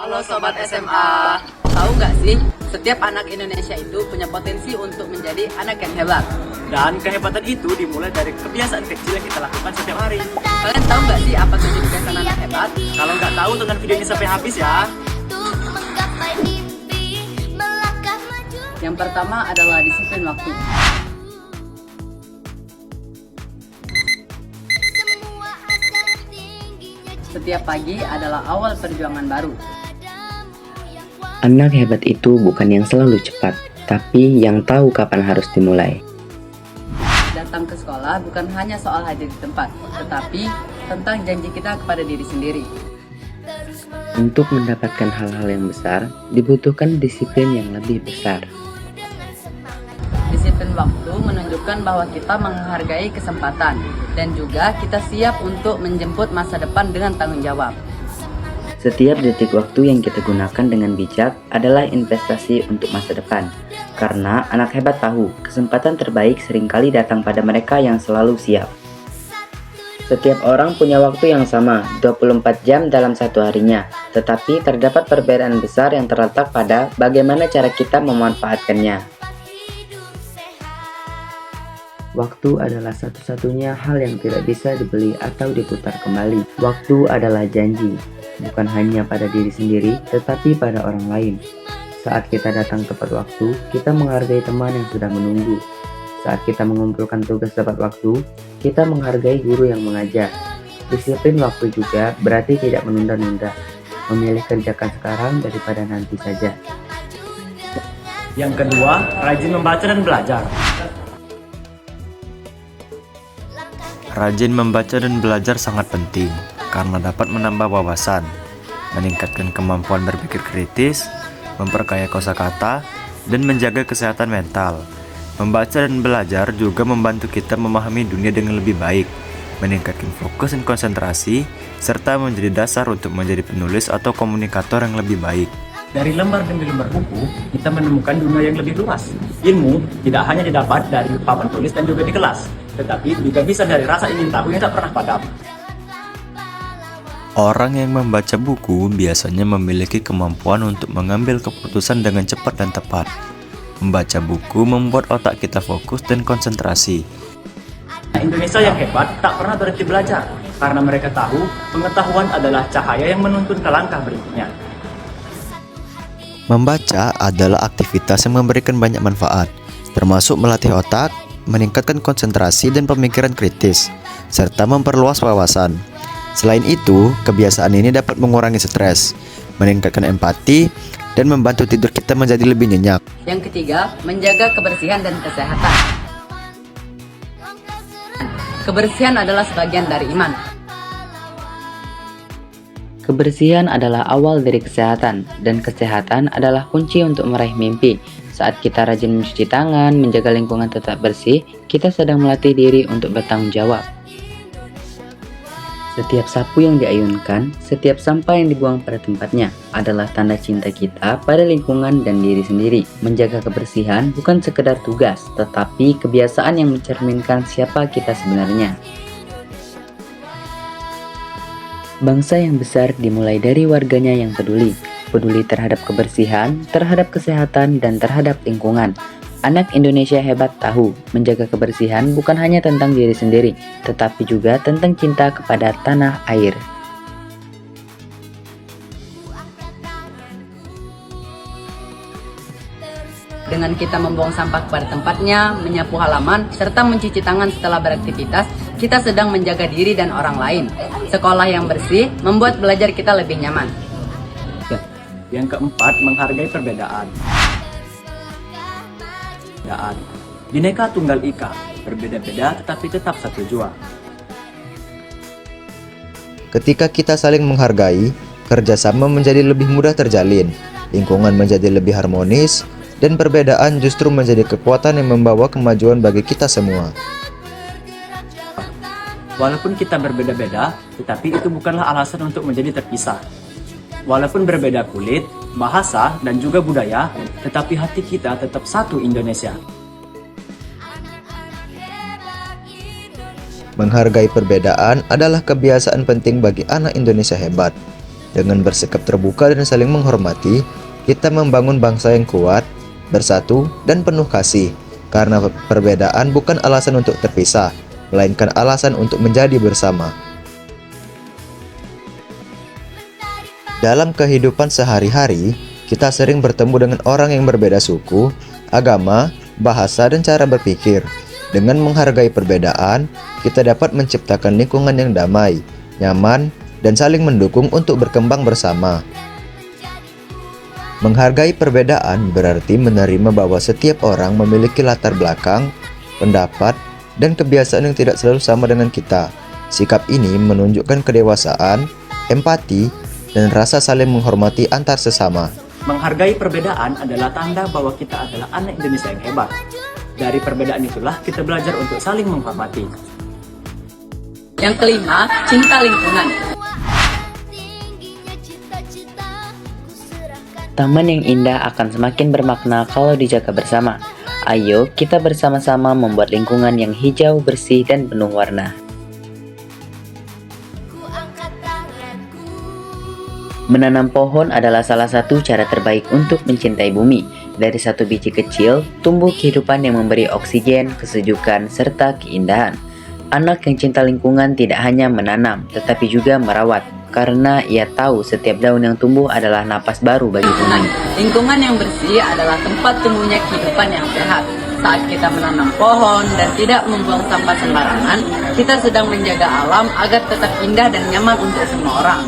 Halo Sobat SMA, tahu nggak sih, setiap anak Indonesia itu punya potensi untuk menjadi anak yang hebat. Dan kehebatan itu dimulai dari kebiasaan kecil yang kita lakukan setiap hari. Kalian tahu nggak sih apa tujuan kebiasaan anak hebat? Kalau nggak tahu, tonton video ini sampai habis ya. Yang pertama adalah disiplin waktu. Setiap pagi adalah awal perjuangan baru. Anak hebat itu bukan yang selalu cepat, tapi yang tahu kapan harus dimulai. Datang ke sekolah bukan hanya soal hadir di tempat, tetapi tentang janji kita kepada diri sendiri. Untuk mendapatkan hal-hal yang besar, dibutuhkan disiplin yang lebih besar. Disiplin waktu menunjukkan bahwa kita menghargai kesempatan dan juga kita siap untuk menjemput masa depan dengan tanggung jawab. Setiap detik waktu yang kita gunakan dengan bijak adalah investasi untuk masa depan. Karena anak hebat tahu, kesempatan terbaik seringkali datang pada mereka yang selalu siap. Setiap orang punya waktu yang sama, 24 jam dalam satu harinya. Tetapi terdapat perbedaan besar yang terletak pada bagaimana cara kita memanfaatkannya. Waktu adalah satu-satunya hal yang tidak bisa dibeli atau diputar kembali. Waktu adalah janji, bukan hanya pada diri sendiri, tetapi pada orang lain. Saat kita datang tepat waktu, kita menghargai teman yang sudah menunggu. Saat kita mengumpulkan tugas tepat waktu, kita menghargai guru yang mengajar. Disiplin waktu juga berarti tidak menunda-nunda, memilih kerjakan sekarang daripada nanti saja. Yang kedua, rajin membaca dan belajar. Rajin membaca dan belajar sangat penting karena dapat menambah wawasan, meningkatkan kemampuan berpikir kritis, memperkaya kosakata, dan menjaga kesehatan mental. Membaca dan belajar juga membantu kita memahami dunia dengan lebih baik, meningkatkan fokus dan konsentrasi, serta menjadi dasar untuk menjadi penulis atau komunikator yang lebih baik. Dari lembar demi lembar buku, kita menemukan dunia yang lebih luas. Ilmu tidak hanya didapat dari papan tulis dan juga di kelas, tetapi juga bisa dari rasa ingin tahu yang tak pernah padam. Orang yang membaca buku biasanya memiliki kemampuan untuk mengambil keputusan dengan cepat dan tepat. Membaca buku membuat otak kita fokus dan konsentrasi. Indonesia yang hebat tak pernah berhenti belajar, karena mereka tahu pengetahuan adalah cahaya yang menuntun ke langkah berikutnya. Membaca adalah aktivitas yang memberikan banyak manfaat, termasuk melatih otak, meningkatkan konsentrasi dan pemikiran kritis, serta memperluas wawasan. Selain itu, kebiasaan ini dapat mengurangi stres, meningkatkan empati, dan membantu tidur kita menjadi lebih nyenyak. Yang ketiga, menjaga kebersihan dan kesehatan. Kebersihan adalah sebagian dari iman. Kebersihan adalah awal dari kesehatan, dan kesehatan adalah kunci untuk meraih mimpi. Saat kita rajin mencuci tangan, menjaga lingkungan tetap bersih, kita sedang melatih diri untuk bertanggung jawab. Setiap sapu yang diayunkan, setiap sampah yang dibuang pada tempatnya adalah tanda cinta kita pada lingkungan dan diri sendiri. Menjaga kebersihan bukan sekedar tugas, tetapi kebiasaan yang mencerminkan siapa kita sebenarnya. Bangsa yang besar dimulai dari warganya yang peduli terhadap kebersihan, terhadap kesehatan, dan terhadap lingkungan. Anak Indonesia hebat tahu, menjaga kebersihan bukan hanya tentang diri sendiri, tetapi juga tentang cinta kepada tanah air. Dengan kita membuang sampah pada tempatnya, menyapu halaman, serta mencuci tangan setelah beraktivitas, kita sedang menjaga diri dan orang lain. Sekolah yang bersih membuat belajar kita lebih nyaman. Yang keempat, menghargai perbedaan. Bhinneka Tunggal Ika, berbeda-beda tetapi tetap satu jua. Ketika kita saling menghargai, kerjasama menjadi lebih mudah terjalin, lingkungan menjadi lebih harmonis, dan perbedaan justru menjadi kekuatan yang membawa kemajuan bagi kita semua. Walaupun kita berbeda-beda, tetapi itu bukanlah alasan untuk menjadi terpisah. Walaupun berbeda kulit, bahasa, dan juga budaya, tetapi hati kita tetap satu Indonesia. Menghargai perbedaan adalah kebiasaan penting bagi anak Indonesia hebat. Dengan bersikap terbuka dan saling menghormati, kita membangun bangsa yang kuat, bersatu, dan penuh kasih. Karena perbedaan bukan alasan untuk terpisah, melainkan alasan untuk menjadi bersama. Dalam kehidupan sehari-hari, kita sering bertemu dengan orang yang berbeda suku, agama, bahasa, dan cara berpikir. Dengan menghargai perbedaan, kita dapat menciptakan lingkungan yang damai, nyaman, dan saling mendukung untuk berkembang bersama. Menghargai perbedaan berarti menerima bahwa setiap orang memiliki latar belakang, pendapat, dan kebiasaan yang tidak selalu sama dengan kita. Sikap ini menunjukkan kedewasaan, empati, dan rasa saling menghormati antar sesama. Menghargai perbedaan adalah tanda bahwa kita adalah anak Indonesia yang hebat. Dari perbedaan itulah kita belajar untuk saling menghormati. Yang kelima, cinta lingkungan. Taman yang indah akan semakin bermakna kalau dijaga bersama. Ayo kita bersama-sama membuat lingkungan yang hijau, bersih, dan penuh warna. Menanam pohon adalah salah satu cara terbaik untuk mencintai bumi. Dari satu biji kecil, tumbuh kehidupan yang memberi oksigen, kesejukan, serta keindahan. Anak yang cinta lingkungan tidak hanya menanam, tetapi juga merawat. Karena ia tahu setiap daun yang tumbuh adalah napas baru bagi bumi. Lingkungan yang bersih adalah tempat tumbuhnya kehidupan yang sehat. Saat kita menanam pohon dan tidak membuang sampah sembarangan, kita sedang menjaga alam agar tetap indah dan nyaman untuk semua orang.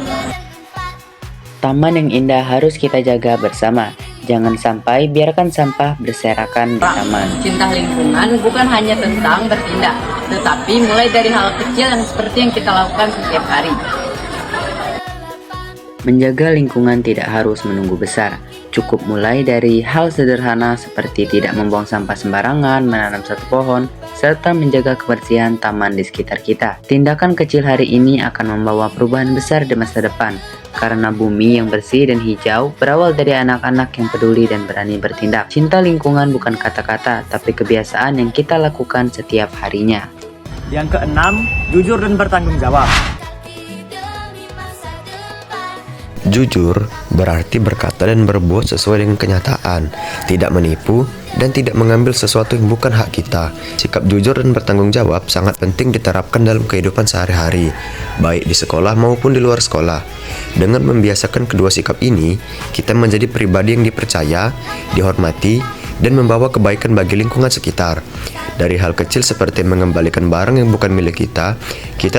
Taman yang indah harus kita jaga bersama. Jangan sampai biarkan sampah berserakan di taman. Cinta lingkungan bukan hanya tentang bertindak, tetapi mulai dari hal kecil yang seperti yang kita lakukan setiap hari. Menjaga lingkungan tidak harus menunggu besar. Cukup mulai dari hal sederhana seperti tidak membuang sampah sembarangan, menanam satu pohon, serta menjaga kebersihan taman di sekitar kita. Tindakan kecil hari ini akan membawa perubahan besar di masa depan. Karena bumi yang bersih dan hijau berawal dari anak-anak yang peduli dan berani bertindak. Cinta lingkungan bukan kata-kata, tapi kebiasaan yang kita lakukan setiap harinya. Yang keenam, jujur dan bertanggung jawab. Jujur berarti berkata dan berbuat sesuai dengan kenyataan, tidak menipu, dan tidak mengambil sesuatu yang bukan hak kita. Sikap jujur dan bertanggung jawab sangat penting diterapkan dalam kehidupan sehari-hari, baik di sekolah maupun di luar sekolah. Dengan membiasakan kedua sikap ini, kita menjadi pribadi yang dipercaya, dihormati, dan membawa kebaikan bagi lingkungan sekitar. Dari hal kecil seperti mengembalikan barang yang bukan milik kita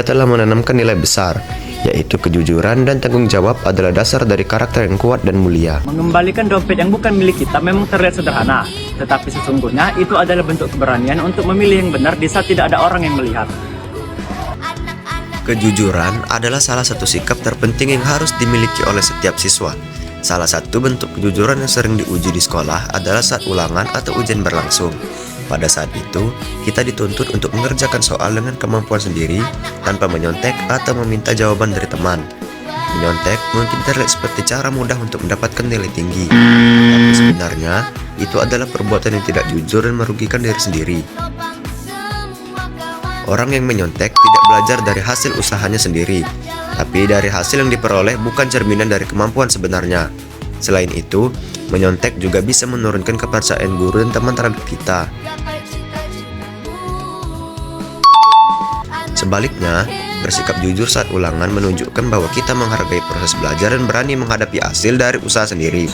telah menanamkan nilai besar, yaitu kejujuran dan tanggung jawab adalah dasar dari karakter yang kuat dan mulia. Mengembalikan dompet yang bukan milik kita memang terlihat sederhana, tetapi sesungguhnya itu adalah bentuk keberanian untuk memilih yang benar di saat tidak ada orang yang melihat. Kejujuran adalah salah satu sikap terpenting yang harus dimiliki oleh setiap siswa. Salah satu bentuk kejujuran yang sering diuji di sekolah adalah saat ulangan atau ujian berlangsung. Pada saat itu, kita dituntut untuk mengerjakan soal dengan kemampuan sendiri tanpa menyontek atau meminta jawaban dari teman. Menyontek mungkin terlihat seperti cara mudah untuk mendapatkan nilai tinggi, tapi sebenarnya itu adalah perbuatan yang tidak jujur dan merugikan diri sendiri. Orang yang menyontek tidak belajar dari hasil usahanya sendiri, tapi dari hasil yang diperoleh bukan cerminan dari kemampuan sebenarnya. Selain itu, menyontek juga bisa menurunkan kepercayaan guru dan teman terhadap kita. Sebaliknya, bersikap jujur saat ulangan menunjukkan bahwa kita menghargai proses belajar dan berani menghadapi hasil dari usaha sendiri.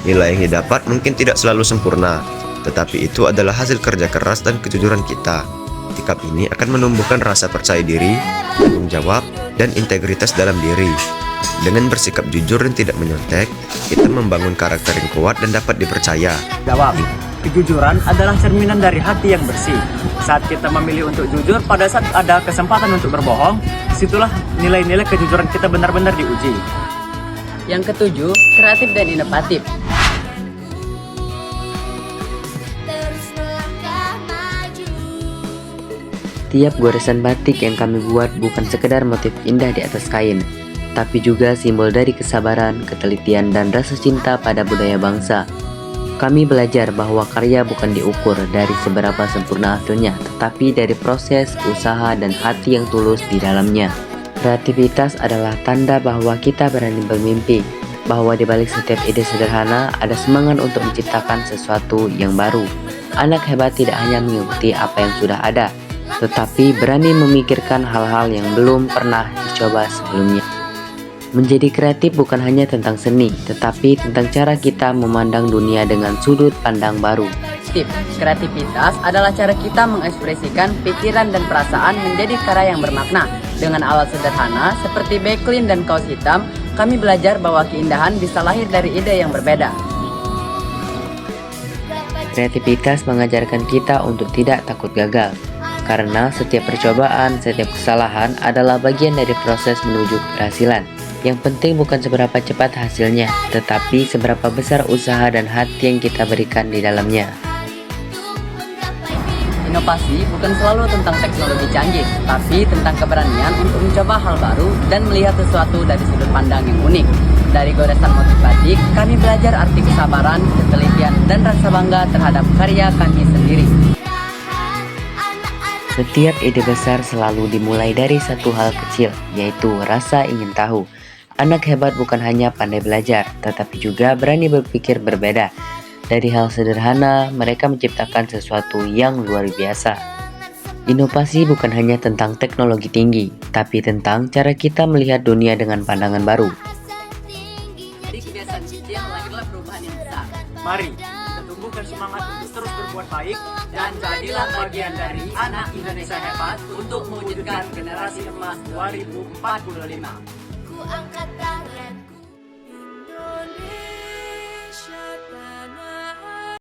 Nilai yang didapat mungkin tidak selalu sempurna, tetapi itu adalah hasil kerja keras dan kejujuran kita. Sikap ini akan menumbuhkan rasa percaya diri, tanggung jawab, dan integritas dalam diri. Dengan bersikap jujur dan tidak menyontek, kita membangun karakter yang kuat dan dapat dipercaya. Jawab. Kejujuran adalah cerminan dari hati yang bersih. Saat kita memilih untuk jujur pada saat ada kesempatan untuk berbohong, disitulah nilai-nilai kejujuran kita benar-benar diuji. Yang ketujuh, kreatif dan inovatif. Tiap goresan batik yang kami buat bukan sekedar motif indah di atas kain, tapi juga simbol dari kesabaran, ketelitian, dan rasa cinta pada budaya bangsa. Kami belajar bahwa karya bukan diukur dari seberapa sempurna hasilnya, tetapi dari proses, usaha, dan hati yang tulus di dalamnya. Kreativitas adalah tanda bahwa kita berani bermimpi, bahwa di balik setiap ide sederhana ada semangat untuk menciptakan sesuatu yang baru. Anak hebat tidak hanya mengikuti apa yang sudah ada, tetapi berani memikirkan hal-hal yang belum pernah dicoba sebelumnya. Menjadi kreatif bukan hanya tentang seni, tetapi tentang cara kita memandang dunia dengan sudut pandang baru. Tip, kreativitas adalah cara kita mengekspresikan pikiran dan perasaan menjadi karya yang bermakna. Dengan alat sederhana seperti backlink dan kaos hitam, kami belajar bahwa keindahan bisa lahir dari ide yang berbeda. Kreativitas mengajarkan kita untuk tidak takut gagal, karena setiap percobaan, setiap kesalahan adalah bagian dari proses menuju keberhasilan. Yang penting bukan seberapa cepat hasilnya, tetapi seberapa besar usaha dan hati yang kita berikan di dalamnya. Inovasi bukan selalu tentang teknologi canggih, tapi tentang keberanian untuk mencoba hal baru dan melihat sesuatu dari sudut pandang yang unik. Dari goresan motif batik, kami belajar arti kesabaran, ketelitian, dan rasa bangga terhadap karya kami sendiri. Setiap ide besar selalu dimulai dari satu hal kecil, yaitu rasa ingin tahu. Anak hebat bukan hanya pandai belajar, tetapi juga berani berpikir berbeda. Dari hal sederhana, mereka menciptakan sesuatu yang luar biasa. Inovasi bukan hanya tentang teknologi tinggi, tapi tentang cara kita melihat dunia dengan pandangan baru. Dari kebiasaan kecil lahirlah perubahan yang besar. Mari kita tumbuhkan semangat untuk terus berbuat baik dan jadilah bagian dari anak Indonesia hebat untuk mewujudkan generasi emas 2045. Ku angkat tangan